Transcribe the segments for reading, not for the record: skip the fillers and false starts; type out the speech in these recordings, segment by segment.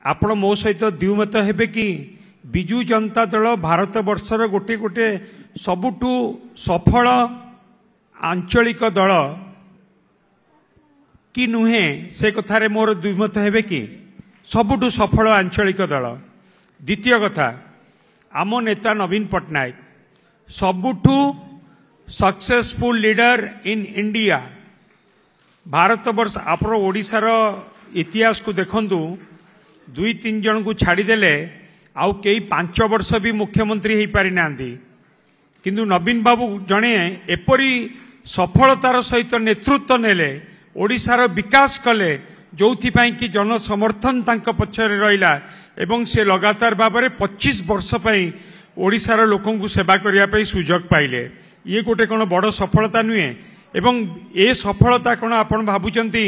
आपण मो सहित द्विमत हेबे कि बिजु जनता दल भारत वर्षर गोटे गोटे सबुठु सफल आंचलिक दल कि नुहे से कथारे मोर द्विमत हेबे कि सबुठु सफल आंचलिक दल। द्वितीय कथा आम नेता नवीन पट्टनायक सबुठु successful leader in India. Bharat वर्ष आप ओडिशार इतिहास को देखंतु दुई तीन जन को छाड़देले आउ कई 5 वर्ष भी मुख्यमंत्री हो पारि नांती किंतु नवीन बाबू जड़े एपरी सफलतार सहित नेतृत्व नेले ओडिशार विकास कले जो कि जन समर्थन तांका पछरे रहिला एवं से लगातार भाव में 25 वर्ष पई ओडिशार लोकों को सेवा करिया पई सुजोग पाइले। ये गोटे कौन बड़ सफलता नुहे एवं ए सफलता कौन आपण भाबुचंती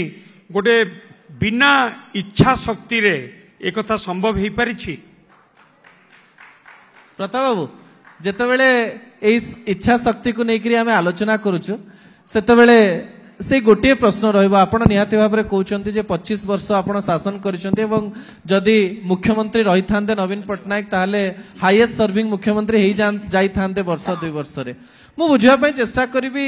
गोटे बिना इच्छा शक्ति रे एक कथा संभव हो पारिछि। प्रताप बाबू जेतेबेले इच्छा शक्ति को लेकर आम आलोचना करुचु सेतेबेले से गोटे प्रश्न रहिबा आपण निहाती भाव में कहउचंती जे 25 वर्ष आपण शासन करिसंती एवं जदि मुख्यमंत्री रही थांते नवीन पट्टनायक ताहले हाईएस्ट सर्विंग मुख्यमंत्री हेई जाई थांते वर्ष 2 वर्ष रे मु बुझिया पई चेष्टा करिबी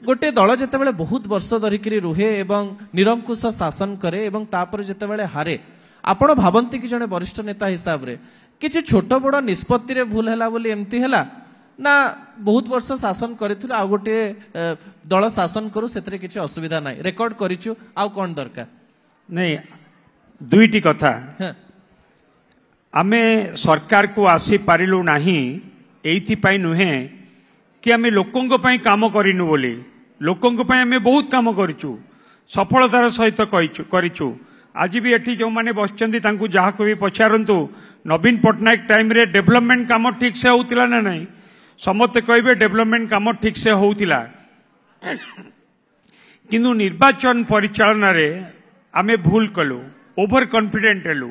गोटे दल जेतेबेले बहुत वर्ष धरिकरी रुहे एवं निरंकुश शासन करे एवं तापर जेतेबेले हारे आपण भाबंती कि जने वरिष्ठ नेता हिसाब रे किछि छोट बड़ निष्पत्ति रे भूल हैला बोली एमती हैला ना बहुत वर्ष शासन करिथुल आ गोटे दल शासन करू सेतरे किछि असुविधा नाही रेकॉर्ड करिछु आ कोन दरकार नहीं दुईटी कथा आमे सरकार को आसी पारिलु नाही एइथि पई नुहे कि आमे लोकंग पई काम करिनु बोली लोकंग पई आमे बहुत काम करिछु सफलतार सहित करिछु। आज भी एठी जो माने बसचंदी तांकु जहा को भी पचारंतु नवीन पट्टनायक टाइम रे डेवलपमेंट काम ठीक से होतिला ना नहीं समस्त कहबे डेवलपमेंट काम ठीक से होतिला किंतु निर्वाचन परिचालन रे आमे भूल कलु ओवर कॉन्फिडेंट हेलु